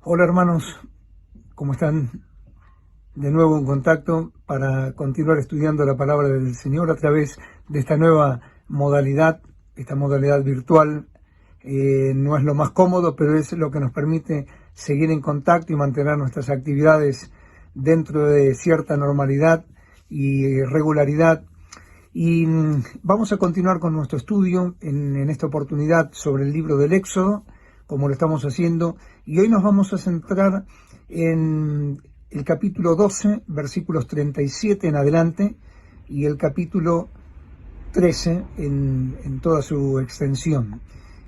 Hola hermanos, ¿cómo están? De nuevo en contacto para continuar estudiando la palabra del Señor a través de esta nueva modalidad, esta modalidad virtual. No es lo más cómodo, pero es lo que nos permite seguir en contacto y mantener nuestras actividades dentro de cierta normalidad y regularidad. Y vamos a continuar con nuestro estudio en esta oportunidad sobre el libro del Éxodo, como lo estamos haciendo, y hoy nos vamos a centrar en el capítulo 12, versículos 37 en adelante, y el capítulo 13 en toda su extensión.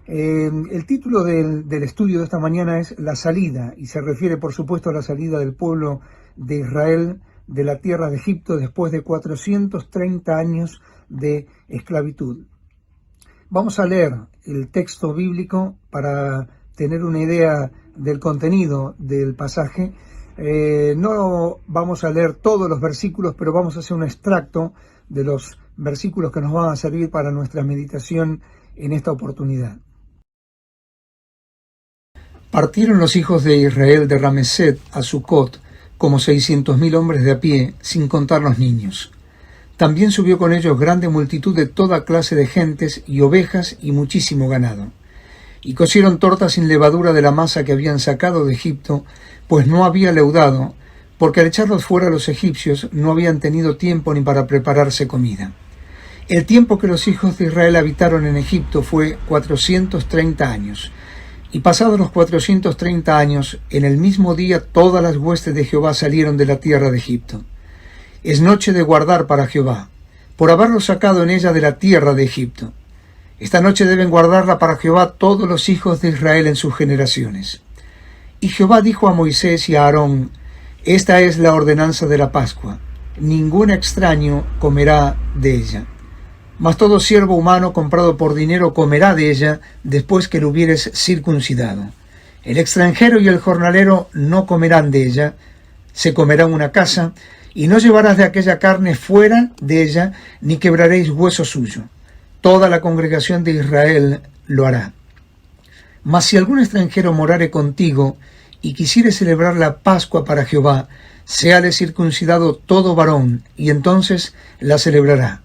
El título del estudio de esta mañana es La salida, y se refiere por supuesto a la salida del pueblo de Israel de la tierra de Egipto después de 430 años de esclavitud. Vamos a leer el texto bíblico para tener una idea del contenido del pasaje. No vamos a leer todos los versículos, pero vamos a hacer un extracto de los versículos que nos van a servir para nuestra meditación en esta oportunidad. Partieron los hijos de Israel de Rameset a Sucot como 600.000 hombres de a pie, sin contar los niños. También subió con ellos grande multitud de toda clase de gentes y ovejas y muchísimo ganado. Y cocieron tortas sin levadura de la masa que habían sacado de Egipto, pues no había leudado, porque al echarlos fuera los egipcios no habían tenido tiempo ni para prepararse comida. El tiempo que los hijos de Israel habitaron en Egipto fue 430 años. Y pasados los 430 años, en el mismo día todas las huestes de Jehová salieron de la tierra de Egipto. Es noche de guardar para Jehová, por haberlos sacado en ella de la tierra de Egipto. Esta noche deben guardarla para Jehová todos los hijos de Israel en sus generaciones. Y Jehová dijo a Moisés y a Aarón: Esta es la ordenanza de la Pascua. Ningún extraño comerá de ella. Mas todo siervo humano comprado por dinero comerá de ella después que lo hubieres circuncidado. El extranjero y el jornalero no comerán de ella. Se comerá en una casa, y no llevarás de aquella carne fuera de ella, ni quebraréis hueso suyo. Toda la congregación de Israel lo hará. Mas si algún extranjero morare contigo, y quisiere celebrar la Pascua para Jehová, séale circuncidado todo varón, y entonces la celebrará.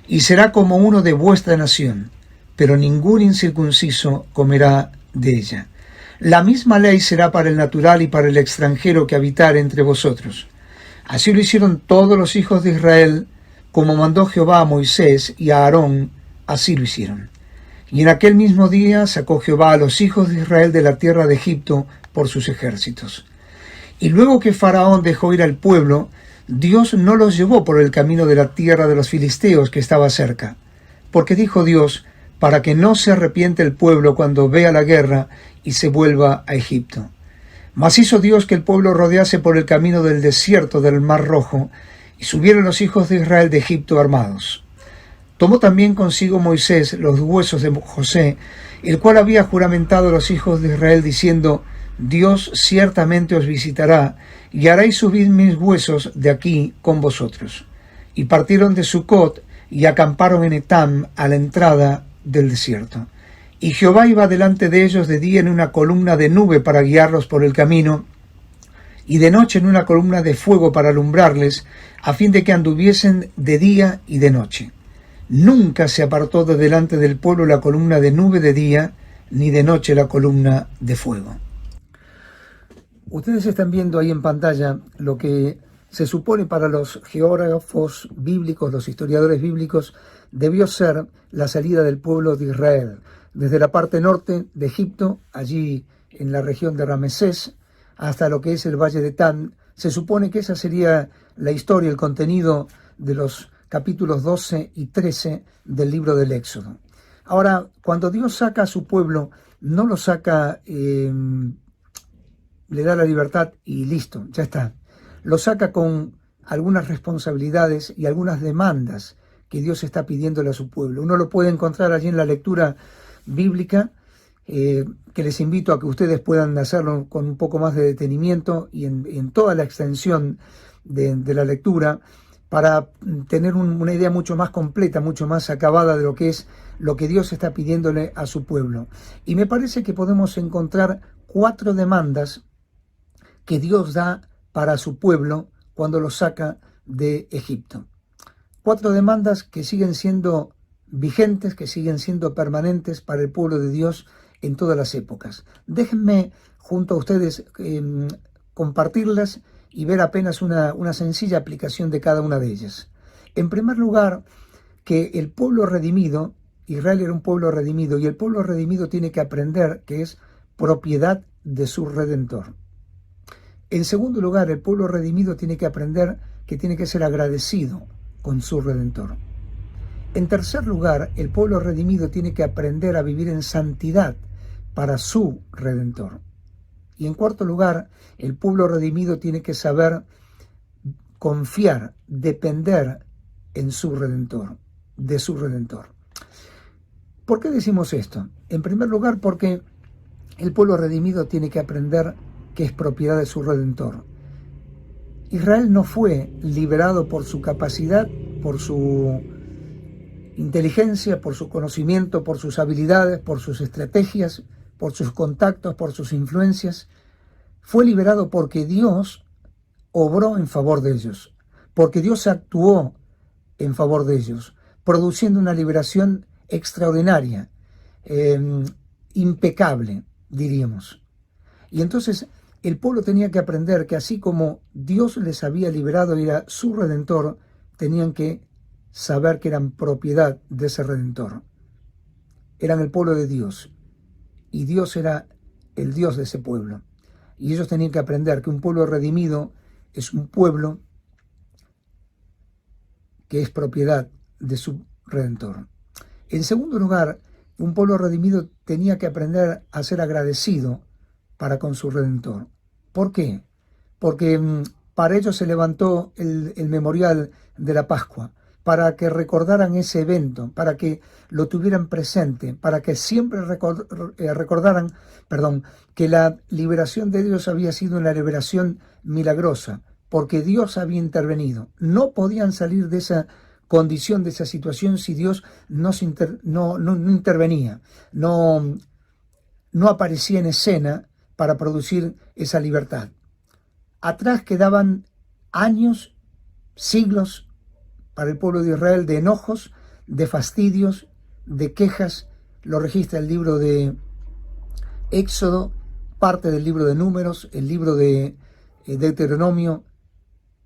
Y será como uno de vuestra nación, pero ningún incircunciso comerá de ella. La misma ley será para el natural y para el extranjero que habitare entre vosotros. Así lo hicieron todos los hijos de Israel, como mandó Jehová a Moisés y a Aarón, así lo hicieron. Y en aquel mismo día sacó Jehová a los hijos de Israel de la tierra de Egipto por sus ejércitos. Y luego que Faraón dejó ir al pueblo, Dios no los llevó por el camino de la tierra de los filisteos que estaba cerca, porque dijo Dios, para que no se arrepiente el pueblo cuando vea la guerra y se vuelva a Egipto. Mas hizo Dios que el pueblo rodease por el camino del desierto del Mar Rojo, y subieron los hijos de Israel de Egipto armados. Tomó también consigo Moisés los huesos de José, el cual había juramentado a los hijos de Israel, diciendo: Dios ciertamente os visitará, y haréis subir mis huesos de aquí con vosotros. Y partieron de Sucot, y acamparon en Etam, a la entrada del desierto. Y Jehová iba delante de ellos de día en una columna de nube para guiarlos por el camino, y de noche en una columna de fuego para alumbrarles, a fin de que anduviesen de día y de noche. Nunca se apartó de delante del pueblo la columna de nube de día, ni de noche la columna de fuego. Ustedes están viendo ahí en pantalla lo que se supone para los geógrafos bíblicos, los historiadores bíblicos, debió ser la salida del pueblo de Israel, desde la parte norte de Egipto, allí en la región de Ramesés, hasta lo que es el valle de Tan. Se supone que esa sería la historia, el contenido de los capítulos 12 y 13 del libro del Éxodo. Ahora, cuando Dios saca a su pueblo, no lo saca, le da la libertad y listo, ya está. Lo saca con algunas responsabilidades y algunas demandas que Dios está pidiéndole a su pueblo. Uno lo puede encontrar allí en la lectura bíblica, que les invito a que ustedes puedan hacerlo con un poco más de detenimiento y en toda la extensión de la lectura, para tener una idea mucho más completa, mucho más acabada de lo que es lo que Dios está pidiéndole a su pueblo. Y me parece que podemos encontrar 4 demandas que Dios da para su pueblo cuando lo saca de Egipto. 4 demandas que siguen siendo vigentes, que siguen siendo permanentes para el pueblo de Dios en todas las épocas. Déjenme junto a ustedes compartirlas y ver apenas una sencilla aplicación de cada una de ellas. En primer lugar, que el pueblo redimido, Israel era un pueblo redimido, y el pueblo redimido tiene que aprender que es propiedad de su Redentor. En segundo lugar, el pueblo redimido tiene que aprender que tiene que ser agradecido con su Redentor. En tercer lugar, el pueblo redimido tiene que aprender a vivir en santidad para su Redentor. Y en cuarto lugar, el pueblo redimido tiene que saber confiar, depender en su Redentor, de su Redentor. ¿Por qué decimos esto? En primer lugar, porque el pueblo redimido tiene que aprender que es propiedad de su Redentor. Israel no fue liberado por su capacidad, por su inteligencia, por su conocimiento, por sus habilidades, por sus estrategias, por sus contactos, por sus influencias. Fue liberado porque Dios obró en favor de ellos, porque Dios actuó en favor de ellos, produciendo una liberación extraordinaria, impecable, diríamos. Y entonces el pueblo tenía que aprender que así como Dios les había liberado y era su Redentor, tenían que saber que eran propiedad de ese Redentor. Eran el pueblo de Dios y Dios era el Dios de ese pueblo. Y ellos tenían que aprender que un pueblo redimido es un pueblo que es propiedad de su Redentor. En segundo lugar, un pueblo redimido tenía que aprender a ser agradecido para con su Redentor. ¿Por qué? Porque para ellos se levantó el memorial de la Pascua, para que recordaran ese evento, para que lo tuvieran presente, para que siempre recordaran que la liberación de Dios había sido una liberación milagrosa, porque Dios había intervenido. No podían salir de esa condición, de esa situación, si Dios no intervenía, no aparecía en escena para producir esa libertad. Atrás quedaban años, siglos, para el pueblo de Israel de enojos, de fastidios, de quejas. Lo registra el libro de Éxodo, parte del libro de Números, el libro de Deuteronomio.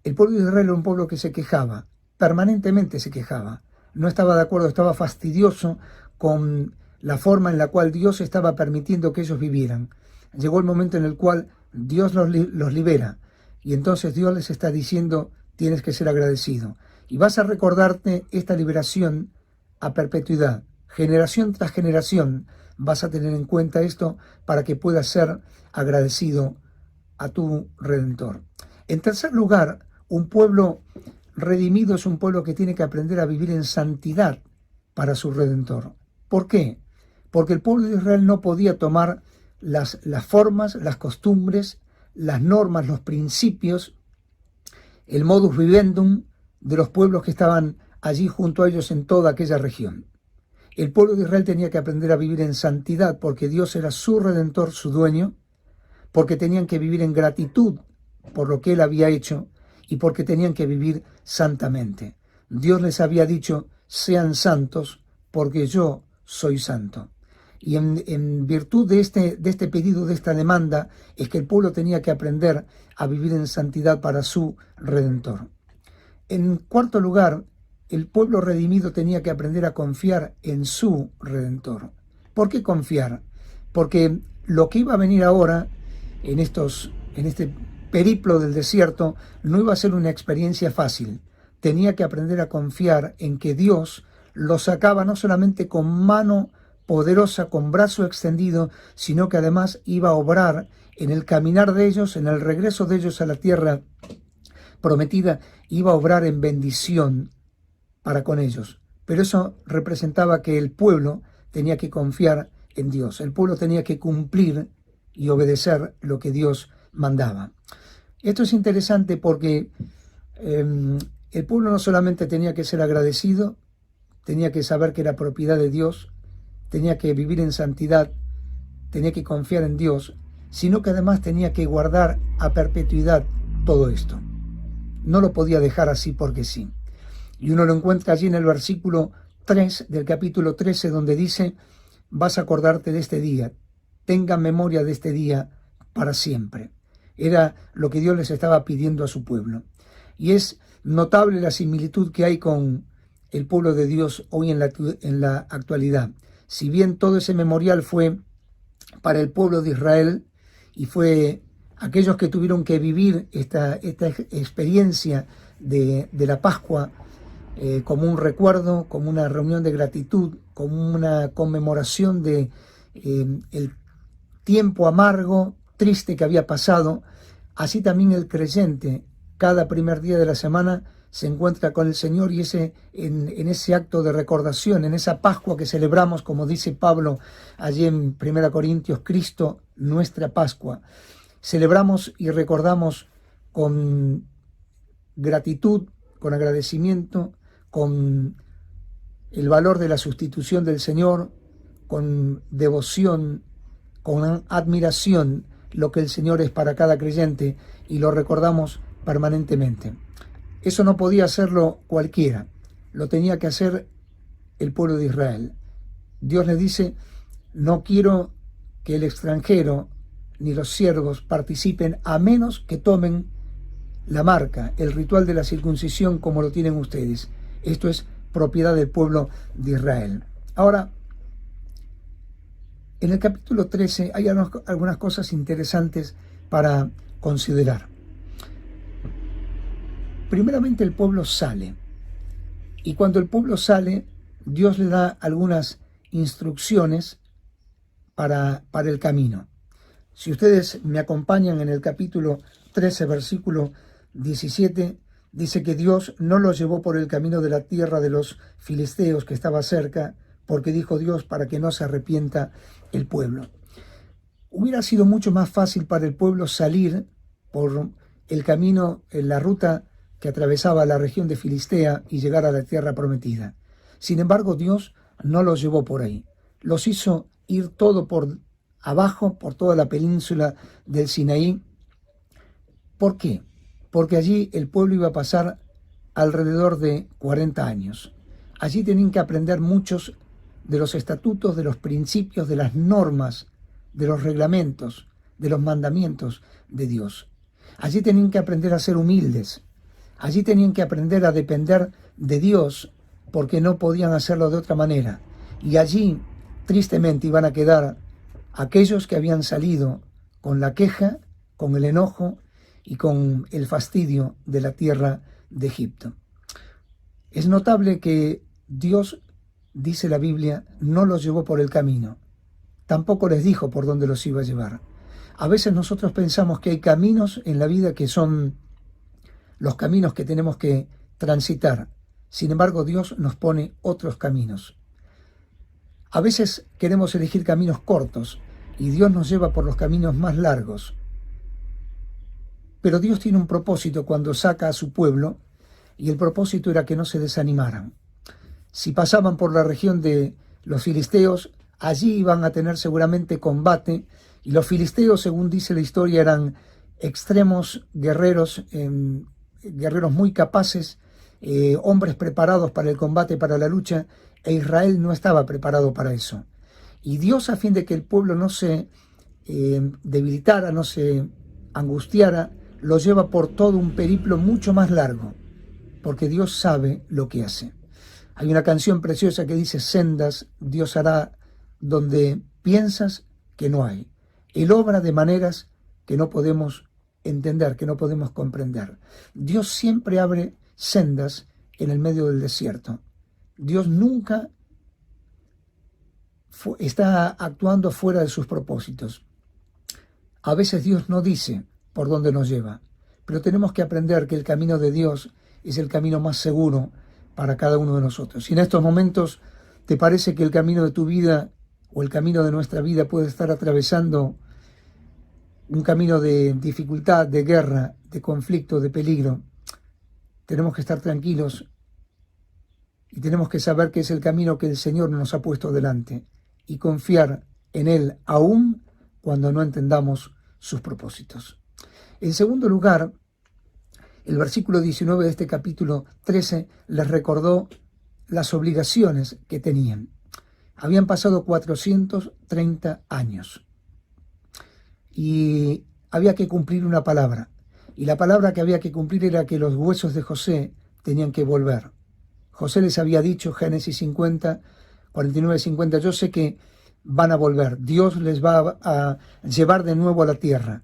El pueblo de Israel era un pueblo que se quejaba, permanentemente se quejaba. No estaba de acuerdo, estaba fastidioso con la forma en la cual Dios estaba permitiendo que ellos vivieran. Llegó el momento en el cual Dios los libera, y entonces Dios les está diciendo: tienes que ser agradecido. Y vas a recordarte esta liberación a perpetuidad. Generación tras generación vas a tener en cuenta esto para que puedas ser agradecido a tu Redentor. En tercer lugar, un pueblo redimido es un pueblo que tiene que aprender a vivir en santidad para su Redentor. ¿Por qué? Porque el pueblo de Israel no podía tomar las formas, las costumbres, las normas, los principios, el modus vivendum de los pueblos que estaban allí junto a ellos en toda aquella región. El pueblo de Israel tenía que aprender a vivir en santidad porque Dios era su Redentor, su dueño, porque tenían que vivir en gratitud por lo que Él había hecho y porque tenían que vivir santamente. Dios les había dicho: sean santos porque yo soy santo. Y en virtud de este pedido, de esta demanda, es que el pueblo tenía que aprender a vivir en santidad para su Redentor. En cuarto lugar, el pueblo redimido tenía que aprender a confiar en su Redentor. ¿Por qué confiar? Porque lo que iba a venir ahora, en este periplo del desierto, no iba a ser una experiencia fácil. Tenía que aprender a confiar en que Dios lo sacaba no solamente con mano poderosa, con brazo extendido, sino que además iba a obrar en el caminar de ellos, en el regreso de ellos a la tierra prometida, iba a obrar en bendición para con ellos. Pero eso representaba que el pueblo tenía que confiar en Dios. El pueblo tenía que cumplir y obedecer lo que Dios mandaba. Esto es interesante porque el pueblo no solamente tenía que ser agradecido, tenía que saber que era propiedad de Dios, tenía que vivir en santidad, tenía que confiar en Dios, sino que además tenía que guardar a perpetuidad todo esto. No lo podía dejar así porque sí. Y uno lo encuentra allí en el versículo 3 del capítulo 13, donde dice: vas a acordarte de este día, tengan memoria de este día para siempre. Era lo que Dios les estaba pidiendo a su pueblo. Y es notable la similitud que hay con el pueblo de Dios hoy en la actualidad. Si bien todo ese memorial fue para el pueblo de Israel y fue aquellos que tuvieron que vivir esta experiencia de la Pascua, como un recuerdo, como una reunión de gratitud, como una conmemoración de el tiempo amargo, triste que había pasado, así también el creyente, cada primer día de la semana, se encuentra con el Señor y en ese acto de recordación, en esa Pascua que celebramos, como dice Pablo allí en 1 Corintios, Cristo, nuestra Pascua. Celebramos y recordamos con gratitud, con agradecimiento, con el valor de la sustitución del Señor, con devoción, con admiración, lo que el Señor es para cada creyente, y lo recordamos permanentemente. Eso no podía hacerlo cualquiera, lo tenía que hacer el pueblo de Israel. Dios le dice: no quiero que el extranjero ni los siervos participen a menos que tomen la marca, el ritual de la circuncisión como lo tienen ustedes. Esto es propiedad del pueblo de Israel. Ahora, en el capítulo 13 hay algunas cosas interesantes para considerar. Primeramente, el pueblo sale. Y cuando el pueblo sale, Dios le da algunas instrucciones para el camino. Si ustedes me acompañan en el capítulo 13, versículo 17, dice que Dios no los llevó por el camino de la tierra de los filisteos que estaba cerca, porque dijo Dios, para que no se arrepienta el pueblo. Hubiera sido mucho más fácil para el pueblo salir por el camino, en la ruta que atravesaba la región de Filistea y llegar a la tierra prometida. Sin embargo, Dios no los llevó por ahí. Los hizo ir todo por abajo, por toda la península del Sinaí. ¿Por qué? Porque allí el pueblo iba a pasar alrededor de 40 años. Allí tenían que aprender muchos de los estatutos, de los principios, de las normas, de los reglamentos, de los mandamientos de Dios. Allí tenían que aprender a ser humildes. Allí tenían que aprender a depender de Dios, porque no podían hacerlo de otra manera. Y allí, tristemente, iban a quedar aquellos que habían salido con la queja, con el enojo y con el fastidio de la tierra de Egipto. Es notable que Dios, dice la Biblia, no los llevó por el camino. Tampoco les dijo por dónde los iba a llevar. A veces nosotros pensamos que hay caminos en la vida que son los caminos que tenemos que transitar. Sin embargo, Dios nos pone otros caminos. A veces queremos elegir caminos cortos y Dios nos lleva por los caminos más largos. Pero Dios tiene un propósito cuando saca a su pueblo, y el propósito era que no se desanimaran. Si pasaban por la región de los filisteos, allí iban a tener seguramente combate, y los filisteos, según dice la historia, eran extremos guerreros, guerreros muy capaces, hombres preparados para el combate, para la lucha, e Israel no estaba preparado para eso. Y Dios, a fin de que el pueblo no se debilitara, no se angustiara, lo lleva por todo un periplo mucho más largo, porque Dios sabe lo que hace. Hay una canción preciosa que dice: sendas Dios hará donde piensas que no hay. Él obra de maneras que no podemos entender, que no podemos comprender. Dios siempre abre sendas en el medio del desierto. Dios nunca está actuando fuera de sus propósitos. A veces Dios no dice por dónde nos lleva, pero tenemos que aprender que el camino de Dios es el camino más seguro para cada uno de nosotros. Si en estos momentos te parece que el camino de tu vida o el camino de nuestra vida puede estar atravesando un camino de dificultad, de guerra, de conflicto, de peligro, tenemos que estar tranquilos y tenemos que saber que es el camino que el Señor nos ha puesto delante y confiar en Él aún cuando no entendamos sus propósitos. En segundo lugar, el versículo 19 de este capítulo 13 les recordó las obligaciones que tenían. Habían pasado 430 años y había que cumplir una palabra. Y la palabra que había que cumplir era que los huesos de José tenían que volver. José les había dicho, Génesis 50, 49, 50, yo sé que van a volver. Dios les va a llevar de nuevo a la tierra.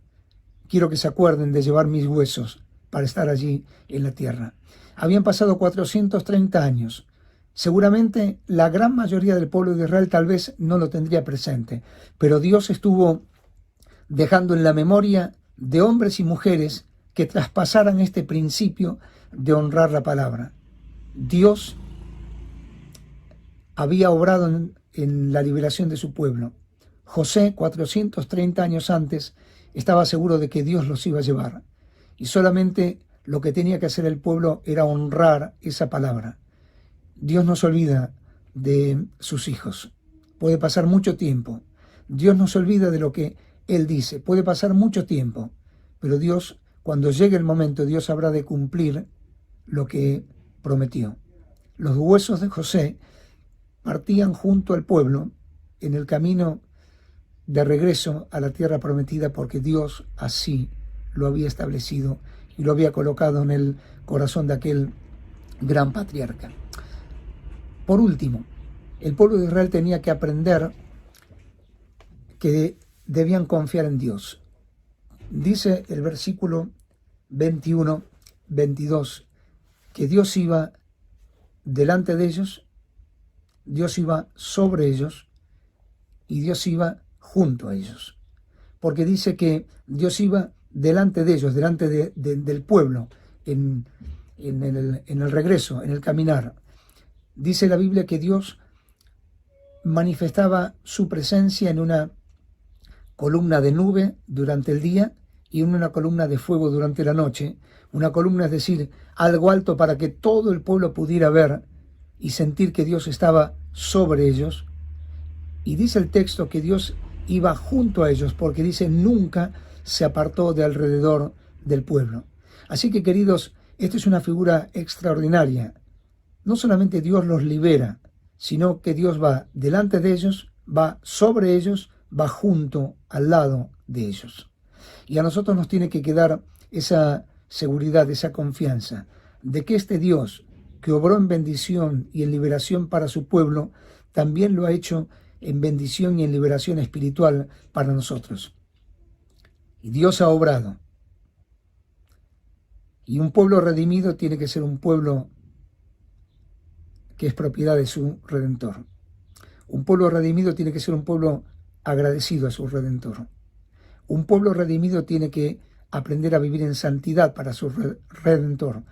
Quiero que se acuerden de llevar mis huesos para estar allí en la tierra. Habían pasado 430 años. Seguramente la gran mayoría del pueblo de Israel tal vez no lo tendría presente, pero Dios estuvo dejando en la memoria de hombres y mujeres que traspasaran este principio de honrar la palabra. Dios había obrado en la liberación de su pueblo. José, 430 años antes, estaba seguro de que Dios los iba a llevar. Y solamente lo que tenía que hacer el pueblo era honrar esa palabra. Dios no se olvida de sus hijos. Puede pasar mucho tiempo. Dios no se olvida de lo que Él dice. Puede pasar mucho tiempo. Pero Dios, cuando llegue el momento, Dios habrá de cumplir lo que prometió. Los huesos de José partían junto al pueblo en el camino de regreso a la tierra prometida, porque Dios así lo había establecido y lo había colocado en el corazón de aquel gran patriarca. Por último, el pueblo de Israel tenía que aprender que debían confiar en Dios. Dice el versículo 21, 22, que Dios iba delante de ellos, Dios iba sobre ellos y Dios iba junto a ellos. Porque dice que Dios iba delante de ellos, delante del pueblo, en el regreso, en el caminar. Dice la Biblia que Dios manifestaba su presencia en una columna de nube durante el día y en una columna de fuego durante la noche. Una columna, es decir, algo alto para que todo el pueblo pudiera ver y sentir que Dios estaba sobre ellos. Y dice el texto que Dios iba junto a ellos, porque dice nunca se apartó de alrededor del pueblo. Así que, queridos, esta es una figura extraordinaria. No solamente Dios los libera, sino que Dios va delante de ellos, va sobre ellos, va junto al lado de ellos. Y a nosotros nos tiene que quedar esa seguridad, esa confianza de que este Dios que obró en bendición y en liberación para su pueblo, también lo ha hecho en bendición y en liberación espiritual para nosotros. Y Dios ha obrado. Y un pueblo redimido tiene que ser un pueblo que es propiedad de su Redentor. Un pueblo redimido tiene que ser un pueblo agradecido a su Redentor. Un pueblo redimido tiene que aprender a vivir en santidad para su Redentor.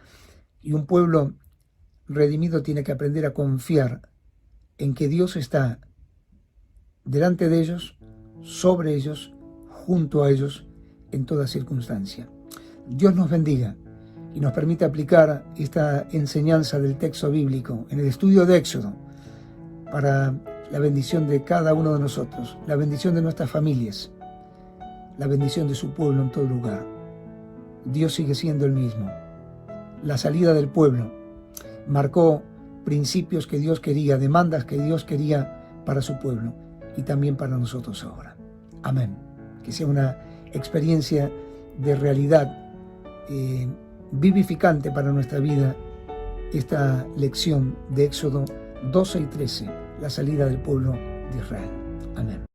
Y un pueblo redimido tiene que aprender a confiar en que Dios está delante de ellos, sobre ellos, junto a ellos, en toda circunstancia. Dios nos bendiga y nos permite aplicar esta enseñanza del texto bíblico en el estudio de Éxodo para la bendición de cada uno de nosotros, la bendición de nuestras familias, la bendición de su pueblo en todo lugar. Dios sigue siendo el mismo. La salida del pueblo marcó principios que Dios quería, demandas que Dios quería para su pueblo y también para nosotros ahora. Amén. Que sea una experiencia de realidad vivificante para nuestra vida esta lección de Éxodo 12 y 13, la salida del pueblo de Israel. Amén.